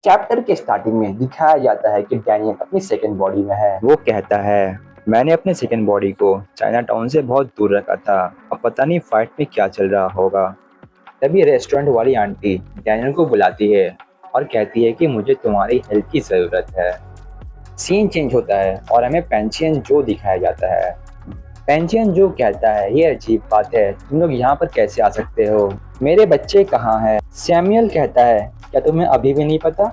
Chapter के starting में दिखाया जाता है कि डैनियल अपनी सेकंड बॉडी में है। वो कहता है, मैंने अपने सेकंड बॉडी को चाइना टाउन से बहुत दूर रखा था। अब पता नहीं फाइट में क्या चल रहा होगा। तभी रेस्टोरेंट वाली आंटी डैनियल को बुलाती है और कहती है कि मुझे तुम्हारी हेल्प की ज़रूरत है। सीन चेंज होता है और हमें पेंशियन जो दिखाया जाता है। पेंशियन जो कहता है, ये अजीब बात है, तुम लोग यहाँ पर कैसे आ सकते हो? मेरे बच्चे कहाँ हैं? सैमुअल कहता है, क्या तुम्हें अभी भी नहीं पता?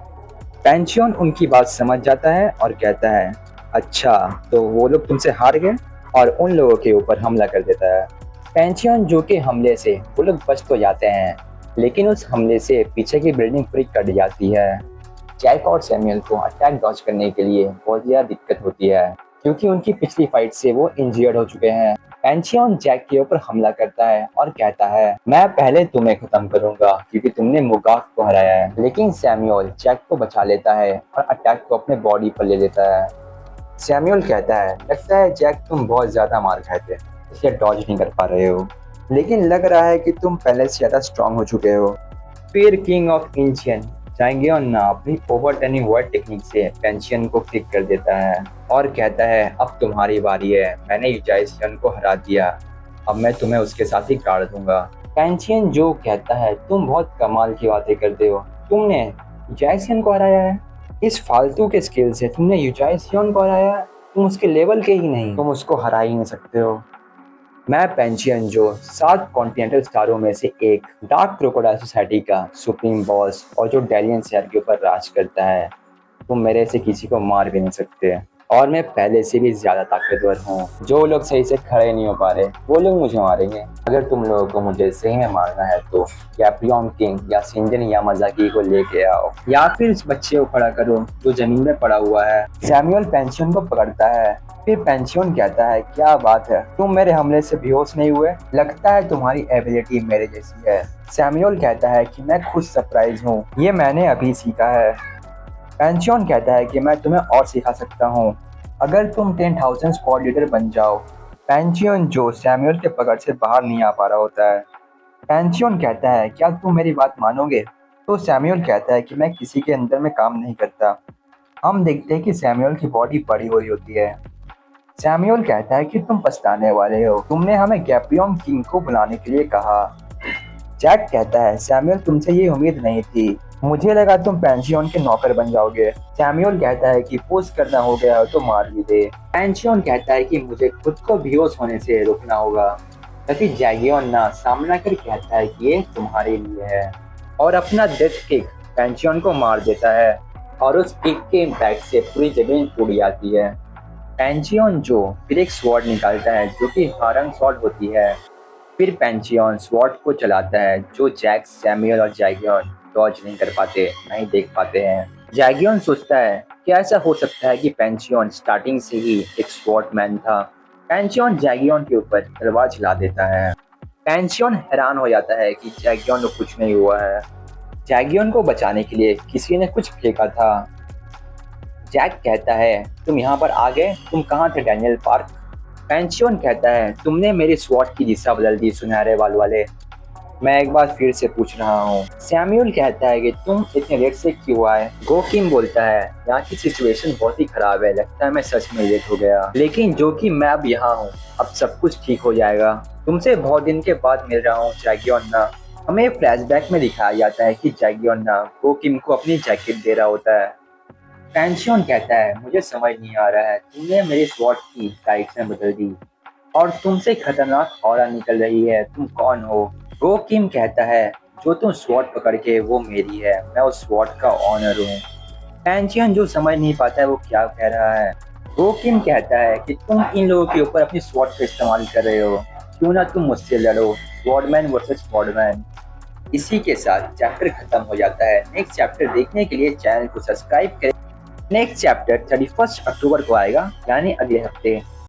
पेंशियन उनकी बात समझ जाता है और कहता है, अच्छा तो वो लोग तुमसे हार गए, और उन लोगों के ऊपर हमला कर देता है। पेंशियन जो के हमले से वो लोग बच तो जाते हैं, लेकिन उस हमले से पीछे की बिल्डिंग पूरी कट जाती है। जैक और सैमुअल को अटैक डॉज करने के लिए बहुत ज़्यादा दिक्कत होती है, क्योंकि उनकी पिछली फाइट से वो इंजर्ड हो चुके हैं। पेंशियन जैक के ऊपर हमला करता है और कहता है, मैं पहले तुम्हें खत्म करूंगा क्योंकि तुमने मुगाफ को हराया है। लेकिन सैमुअल जैक को बचा लेता है और अटैक को अपने बॉडी पर ले लेता है। सैमुअल कहता है, लगता है जैक तुम बहुत ज्यादा मार खाए थे, इसलिए डॉज नहीं कर पा रहे हो, लेकिन लग रहा है कि तुम पहले से ज्यादा स्ट्रांग हो चुके हो। फिर किंग ऑफ इंचियन जाएंगे ना अपनी ओवरटर्निंग वर्ड टेक्निक से पेंशियन को किक कर देता है और कहता है, अब तुम्हारी बारी है, मैंने यूजाइसियन को हरा दिया, अब मैं तुम्हें उसके साथ ही गाड़ दूंगा। पेंशियन जो कहता है, तुम बहुत कमाल की बातें करते हो, तुमने यूजाइसियन को हराया है? इस फालतू के स्किल से तुमने यूजाइसियन को हराया है? तुम उसके लेवल के ही नहीं, तुम उसको हरा ही नहीं सकते हो। मैं पेंशियन जो 7 कॉन्टिनेंटल स्टारों में से एक डार्क क्रोकोडाइल सोसाइटी का सुप्रीम बॉस और जो डेलियन शहर के ऊपर राज करता है, तुम मेरे से किसी को मार भी नहीं सकते, और मैं पहले से भी ज्यादा ताकतवर हूँ। जो लोग सही से खड़े नहीं हो पा रहे वो लोग मुझे मारेंगे। अगर तुम लोगों को मुझे सही में मारना है तो कैप्रियन किंग या शिंजन यामाजाकी को लेके आओ, या फिर इस बच्चे को खड़ा करो जो जमीन में पड़ा हुआ है। सैमुअल पेंशियन को पकड़ता है। फिर पेंशियन कहता है, क्या बात है, तुम मेरे हमले से बेहोश नहीं हुए? लगता है तुम्हारी एबिलिटी मेरे जैसी है। सैमुअल कहता है कि मैं खुद सरप्राइज हूँ, ये मैंने अभी सीखा है। पेंशियन कहता है कि मैं तुम्हें और सिखा सकता हूँ, अगर तुम 10,000 स्क्वाड लीडर बन जाओ। पेंशियन जो सैमुअल के पकड़ से बाहर नहीं आ पा रहा होता है। पेंशियन कहता है, क्या तुम मेरी बात मानोगे? तो सैमुअल कहता है कि मैं किसी के अंदर में काम नहीं करता। हम देखते हैं कि सैमुअल की बॉडी बड़ी हो रही होती है। सैमुअल कहता है कि तुम पछताने वाले हो, तुमने हमें गैप्रियन किंग को बुलाने के लिए कहा। जैक कहता है, सैमुअल तुमसे ये उम्मीद नहीं थी, मुझे लगा तुम पेंशियन के नौकर बन जाओगे। सैमुअल कहता है कि पुश करना हो गया हो तो मार भी दे। पेंशियन कहता है कि मुझे खुद को बेहोश होने से रोकना होगा। तभी जैगियन ना सामना कर कहता है कि ये तुम्हारे लिए है, और अपना डेथ किक पेंशियन को मार देता है, और उस किक के इम्पैक्ट से पूरी जमीन टूट जाती है। पेंशियन जो फिर एक स्वॉर्ड निकालता है जो कि हारंग स्वॉर्ड होती है। फिर पेंशियन स्वॉर्ड को चलाता है जो जैक, सैमुअल और जैगियन डॉज नहीं कर पाते, नहीं देख पाते हैं। जैगियन सोचता है कि ऐसा हो सकता है कि पेंशियन स्टार्टिंग से ही एक स्वॉर्डमैन था। पेंशियन जैगियन के ऊपर तलवार चला देता है। पेंशियन हैरान हो जाता है कि जैगियन को कुछ नहीं हुआ है। जैगियन को बचाने के लिए किसी ने कुछ फेंका था। जैक कहता है, तुम यहाँ पर आ गए, तुम कहाँ थे डैनियल पार्क? पेंशियन कहता है, तुमने मेरी स्वॉट की दिशा बदल दी सुनहरे बाल वाले, मैं एक बार फिर से पूछ रहा हूँ। सैमुअल कहता है कि तुम इतने लेट से क्यों आए? जोकिम बोलता है, यहाँ की सिचुएशन बहुत ही खराब है, लगता है मैं सच में लेट हो गया, लेकिन जोकिम मैं अब यहाँ हूँ, अब सब कुछ ठीक हो जाएगा, तुमसे बहुत दिन के बाद मिल रहा हूँ जैगियन। हमें फ्लैशबैक में दिखाया जाता है कि जैगियन जोकिम को अपनी जैकेट दे रहा होता है। पेंशियन कहता है, मुझे समझ नहीं आ रहा है, तुमने मेरी स्वॉट की डायरेक्शन बदल दी और तुमसे खतरनाक ऑरा निकल रही है, तुम कौन हो? वो किम कहता है, जो तुम स्वॉट पकड़ के वो मेरी है, मैं उस स्वॉट का ऑनर हूँ। पेंशियन जो समझ नहीं पाता है वो क्या कह रहा है। वो किम कहता है कि तुम इन लोगों के ऊपर अपनी स्वॉट का इस्तेमाल कर रहे हो, क्यों ना तुम मुझसे लड़ो, स्वॉर्डमैन वर्सेस स्वॉर्डमैन। इसी के साथ चैप्टर खत्म हो जाता है। नेक्स्ट चैप्टर देखने के लिए चैनल को सब्सक्राइब करें। नेक्स्ट चैप्टर 31 अक्टूबर को आएगा, यानी अगले हफ्ते।